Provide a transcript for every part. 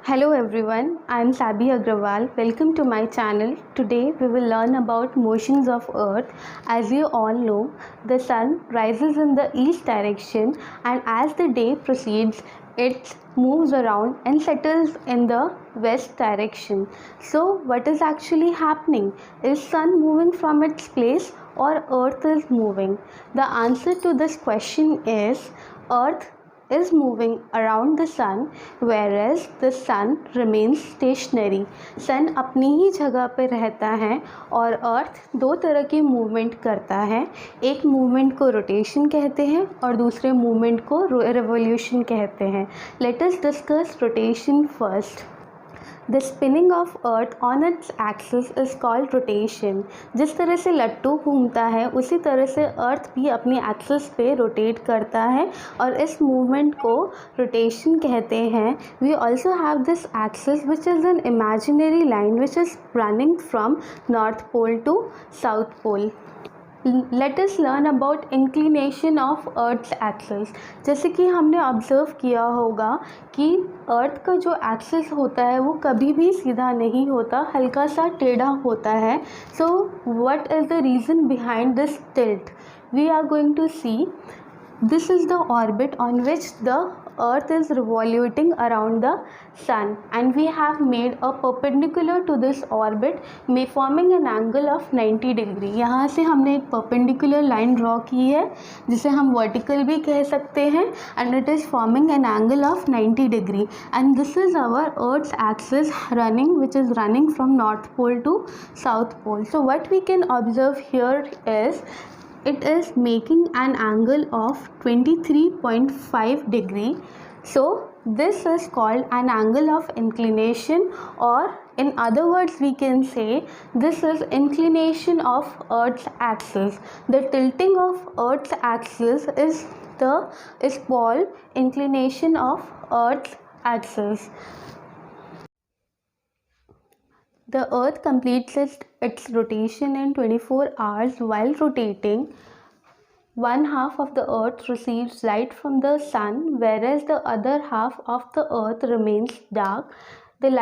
Hello everyone, I am Sabi Agrawal. Welcome to my channel. Today we will learn about motions of Earth. As you all know, the sun rises in the east direction and as the day proceeds, it moves around and settles in the west direction. So what is actually happening? Is sun moving from its place or Earth is moving? The answer to this question is Earth is moving around the sun whereas the sun remains stationary. सन अपनी ही जगह पे रहता है और अर्थ दो तरह की movement करता है. एक मूवमेंट को रोटेशन कहते हैं और दूसरे मूवमेंट को रिवोल्यूशन कहते हैं. Let us discuss rotation first. The spinning of earth on its axis is called rotation. जिस तरह से लट्टू घूमता है उसी तरह से अर्थ भी अपनी एक्सिस पे रोटेट करता है और इस मूवमेंट को रोटेशन कहते हैं. We also have this axis which is an imaginary line which is running from North Pole to South Pole. Let us learn about inclination of earth's axis. जैसे कि हमने ऑब्ज़र्व किया होगा कि अर्थ का जो एक्सिस होता है वो कभी भी सीधा नहीं होता, हल्का सा टेढ़ा होता है. So what is the reason behind this tilt? We are going to see. This is the orbit on which the earth is revoluting around the sun and we have made a perpendicular to this orbit forming an angle of 90 degree. यहाँ से हमने एक perpendicular line draw की है जिसे हम vertical भी कह सकते हैं and it is forming an angle of 90 degree and this is our earth's axis which is running from North Pole to South Pole. So what we can observe here is it is making an angle of 23.5 degree. So this is called an angle of inclination, or in other words we can say this is inclination of Earth's axis. The tilting of Earth's axis is called inclination of Earth's axis. The Earth completes its rotation in 24 hours. While rotating, one half of the Earth receives light from the sun, whereas the other half of the Earth remains dark. This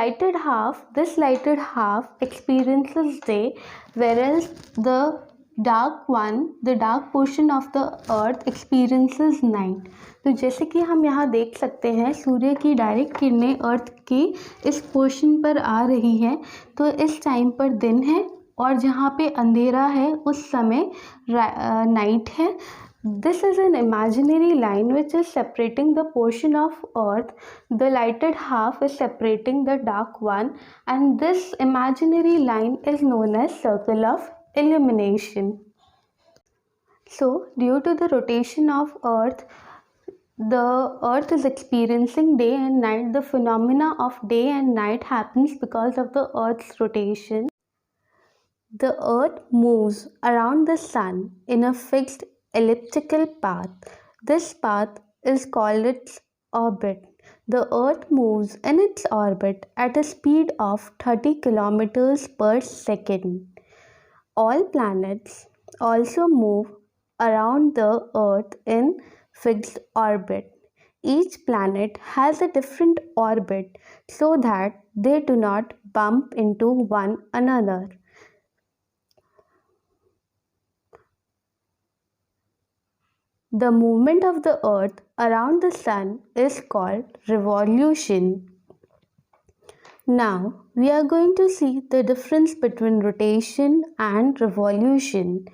lighted half experiences day, whereas the dark portion of the Earth experiences night. तो जैसे कि हम यहाँ देख सकते हैं सूर्य की direct किरणें अर्थ की इस पोर्शन पर आ रही हैं, तो इस टाइम पर दिन है और जहाँ पे अंधेरा है उस समय नाइट है. This is an imaginary line which is separating the portion of earth. The lighted half is separating the dark one and this imaginary line is known as circle of illumination. So due to the rotation of earth, the earth is experiencing day and night. The phenomena of day and night happens because of the earth's rotation. The earth moves around the sun in a fixed elliptical path. This path is called its orbit. The earth moves in its orbit at a speed of 30 kilometers per second. All planets also move around the earth in fixed orbit. Each planet has a different orbit so that they do not bump into one another. The movement of the earth around the sun is called revolution. Now we are going to see the difference between rotation and revolution.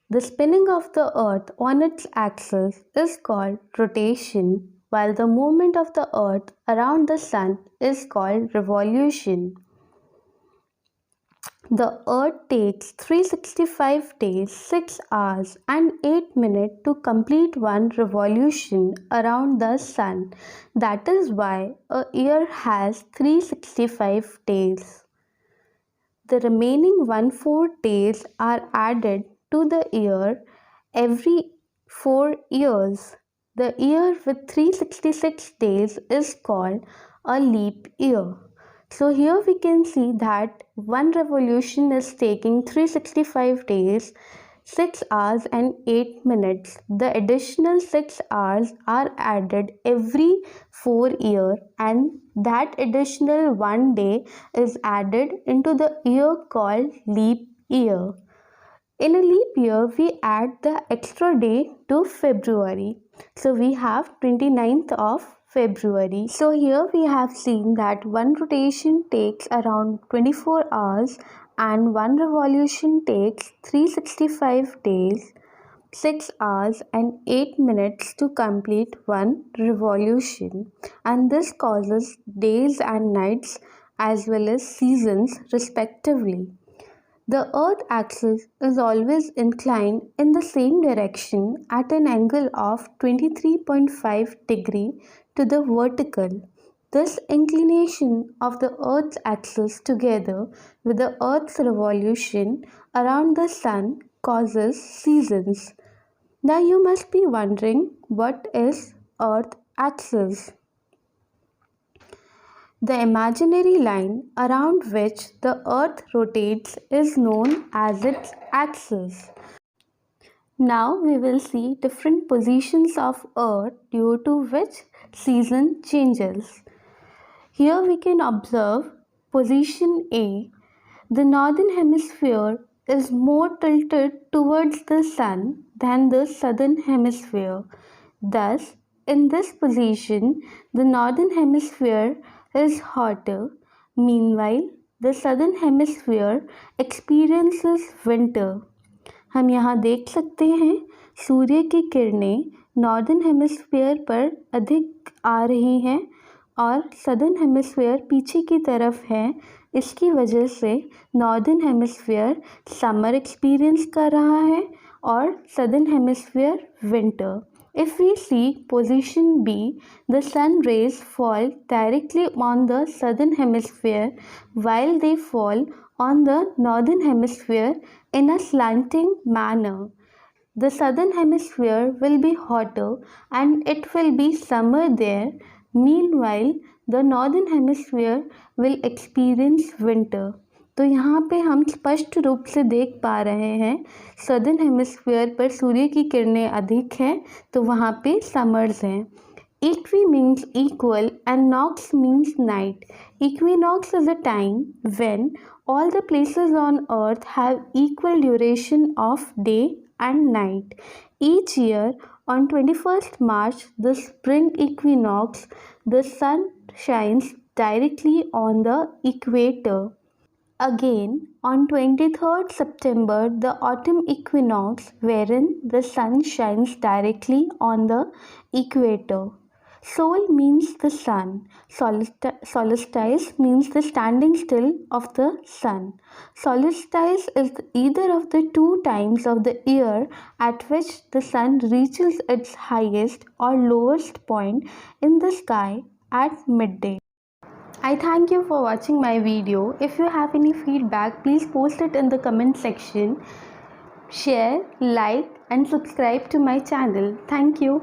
The spinning of the earth on its axis is called rotation, while the movement of the earth around the sun is called revolution. The earth takes 365 days, 6 hours and 8 minutes to complete one revolution around the sun. That is why a year has 365 days. The remaining 1/4 days are added to the year every 4 years. The year with 366 days is called a leap year. So here we can see that one revolution is taking 365 days. 6 hours and 8 minutes. The additional 6 hours are added every 4 years, and that additional 1 day is added into the year called leap year. In a leap year, we add the extra day to February. So we have 29th of February. So here we have seen that one rotation takes around 24 hours and one revolution takes 365 days, 6 hours and 8 minutes to complete one revolution. And this causes days and nights as well as seasons respectively. The Earth axis is always inclined in the same direction at an angle of 23.5 degree to the vertical. This inclination of the Earth's axis together with the Earth's revolution around the Sun causes seasons. Now you must be wondering, what is Earth axis? The imaginary line around which the Earth rotates is known as its axis. Now we will see different positions of Earth due to which season changes. Here we can observe position A. The northern hemisphere is more tilted towards the Sun than the southern hemisphere. Thus, in this position, the northern hemisphere is hotter. Meanwhile, the southern hemisphere experiences winter. हम यहाँ देख सकते हैं सूर्य की किरणें northern hemisphere पर अधिक आ रही हैं और सदर्न हेमिस्फीयर पीछे की तरफ है. इसकी वजह से नॉर्दर्न हेमिस्फीयर समर एक्सपीरियंस कर रहा है और southern hemisphere winter. If we see position B, the sun rays fall directly on the southern hemisphere while they fall on the northern hemisphere in a slanting manner. The southern hemisphere will be hotter and it will be summer there. Meanwhile, the northern hemisphere will experience winter. तो यहाँ पे हम स्पष्ट रूप से देख पा रहे हैं सदर्न हेमिस्फीयर पर सूर्य की किरणें अधिक हैं तो वहाँ पे समर्स हैं. Equi means equal and nox means night. Equinox is a time when all the places on earth have equal duration of day and night. Each year on 21st March, the spring equinox, the sun shines directly on the equator. Again, on 23rd September, the autumn equinox, wherein the sun shines directly on the equator. Sol means the sun. Solstice means the standing still of the sun. Solstice is either of the two times of the year at which the sun reaches its highest or lowest point in the sky at midday. I thank you for watching my video. If you have any feedback, please post it in the comment section. Share, like and subscribe to my channel. Thank you.